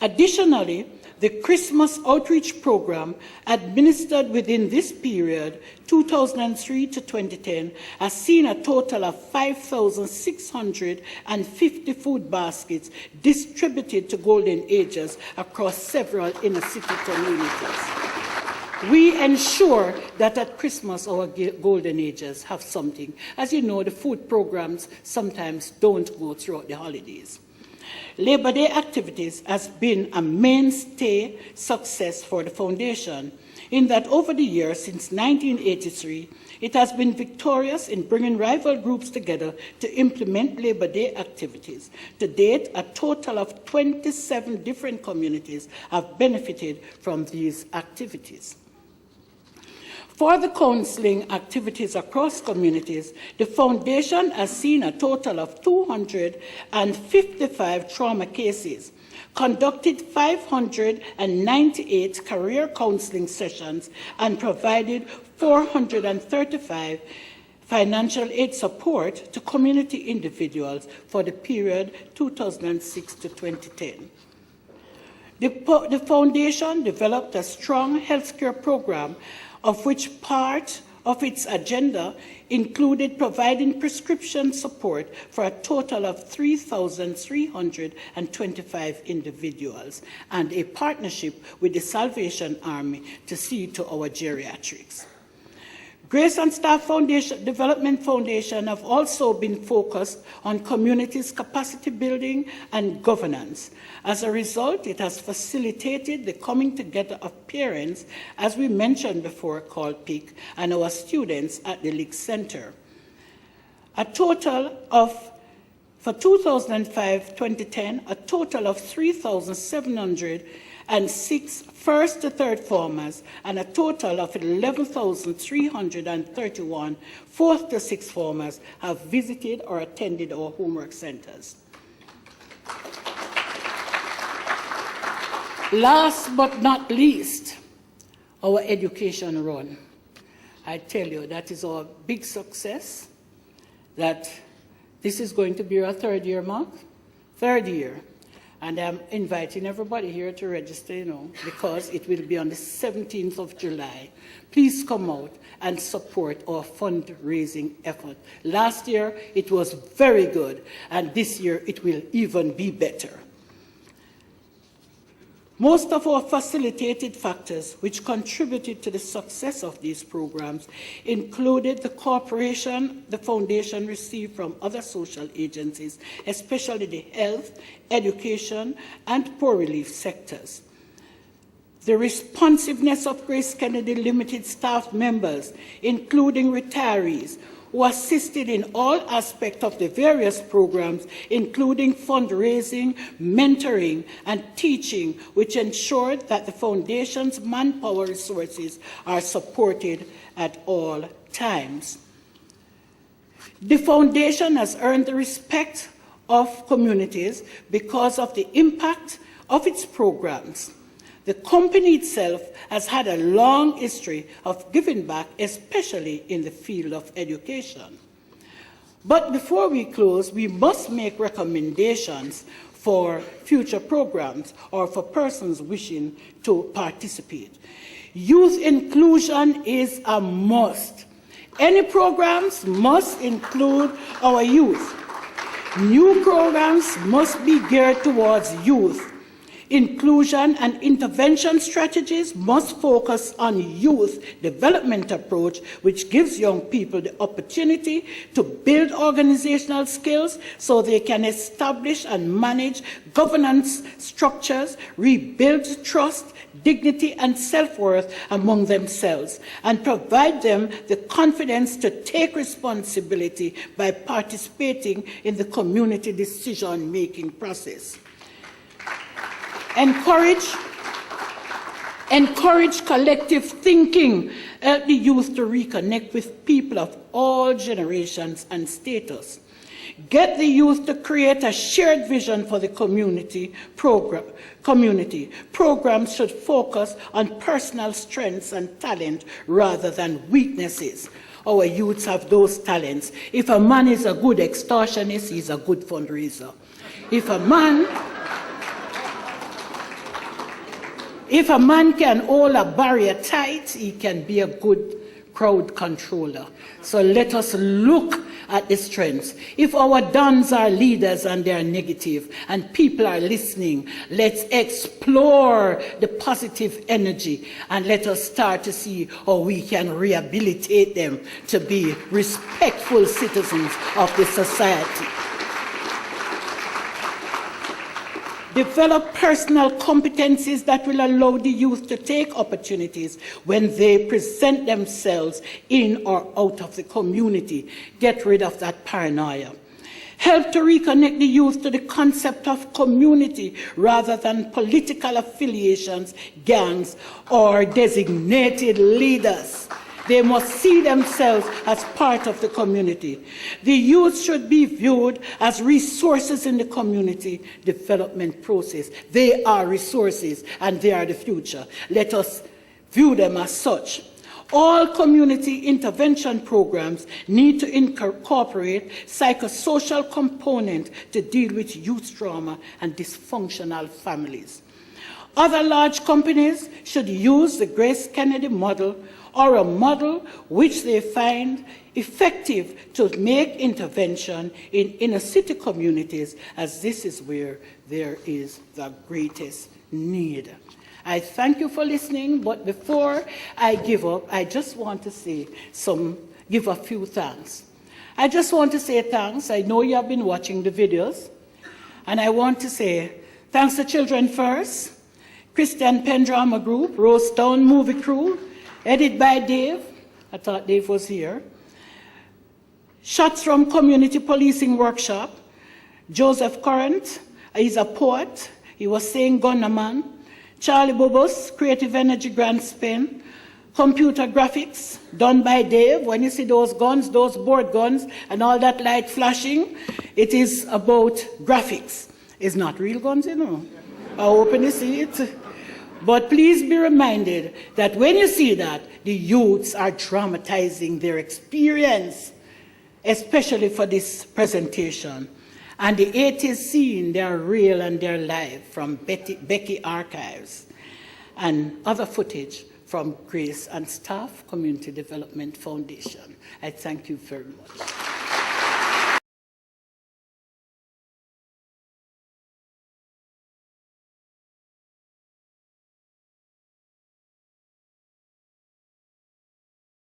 Additionally, the Christmas Outreach Program, administered within this period, 2003 to 2010, has seen a total of 5,650 food baskets distributed to Golden Agers across several inner-city communities. We ensure that at Christmas our Golden Agers have something. As you know, the food programs sometimes don't go throughout the holidays. Labor Day activities has been a mainstay success for the Foundation, in that over the years since 1983, it has been victorious in bringing rival groups together to implement Labor Day activities. To date, a total of 27 different communities have benefited from these activities. For the counseling activities across communities, the Foundation has seen a total of 255 trauma cases, conducted 598 career counseling sessions, and provided 435 financial aid support to community individuals for the period 2006 to 2010. The Foundation developed a strong healthcare program, of which part of its agenda included providing prescription support for a total of 3,325 individuals and a partnership with the Salvation Army to see to our geriatrics. Grace and Staff Foundation, Development Foundation have also been focused on communities' capacity building and governance. As a result, it has facilitated the coming together of parents, as we mentioned before, called PIC, and our students at the League Center. A total of, for 2005-2010, a total of 3,706 first to third formers and a total of 11,331 fourth to sixth formers have visited or attended our homework centers. Last but not least, our education run. I tell you, that is our big success, that this is going to be our third year, Mark? Third year. And I'm inviting everybody here to register, because it will be on the 17th of July. Please come out and support our fundraising effort. Last year, it was very good, and this year, it will even be better. Most of our facilitated factors which contributed to the success of these programs included the cooperation the Foundation received from other social agencies, especially the health, education, and poor relief sectors. The responsiveness of Grace Kennedy Limited staff members, including retirees, who assisted in all aspects of the various programs, including fundraising, mentoring, and teaching, which ensured that the Foundation's manpower resources are supported at all times. The Foundation has earned the respect of communities because of the impact of its programs. The company itself has had a long history of giving back, especially in the field of education. But before we close, we must make recommendations for future programs or for persons wishing to participate. Youth inclusion is a must. Any programs must include our youth. New programs must be geared towards youth. Inclusion and intervention strategies must focus on youth development approach, which gives young people the opportunity to build organizational skills so they can establish and manage governance structures, rebuild trust, dignity, and self-worth among themselves, and provide them the confidence to take responsibility by participating in the community decision-making process. Encourage collective thinking, help the youth to reconnect with people of all generations and status. Get the youth to create a shared vision for the community. Programs should focus on personal strengths and talent rather than weaknesses. Our youths have those talents. If a man is a good extortionist, he's a good fundraiser. If a man If a man can hold a barrier tight, he can be a good crowd controller. So let us look at the strengths. If our dons are leaders and they are negative and people are listening, let's explore the positive energy and let us start to see how we can rehabilitate them to be respectful citizens of the society. Develop personal competencies that will allow the youth to take opportunities when they present themselves in or out of the community. Get rid of that paranoia. Help to reconnect the youth to the concept of community rather than political affiliations, gangs, or designated leaders. They must see themselves as part of the community. The youth should be viewed as resources in the community development process. They are resources and they are the future. Let us view them as such. All community intervention programs need to incorporate psychosocial component to deal with youth trauma and dysfunctional families. Other large companies should use the Grace Kennedy model or a model which they find effective to make intervention in inner city communities, as this is where there is the greatest need. I thank you for listening, but before I give up, I just want to give a few thanks. I just want to say thanks. I know you have been watching the videos, and I want to say thanks to Children First, Christian Pen Drama Group, Rose Town Movie Crew, edited by Dave. I thought Dave was here. Shots from Community Policing Workshop. Joseph Current, he's a poet. He was saying Gunnerman. Charlie Bubus, Creative Energy Grand Spin. Computer graphics, done by Dave. When you see those guns, those board guns, and all that light flashing, it is about graphics. It's not real guns, you know. I hope you see it. But please be reminded that when you see that, the youths are dramatizing their experience, especially for this presentation. And the 80s scene, they are real and they're live from Becky Archives and other footage from Grace and Staff Community Development Foundation. I thank you very much.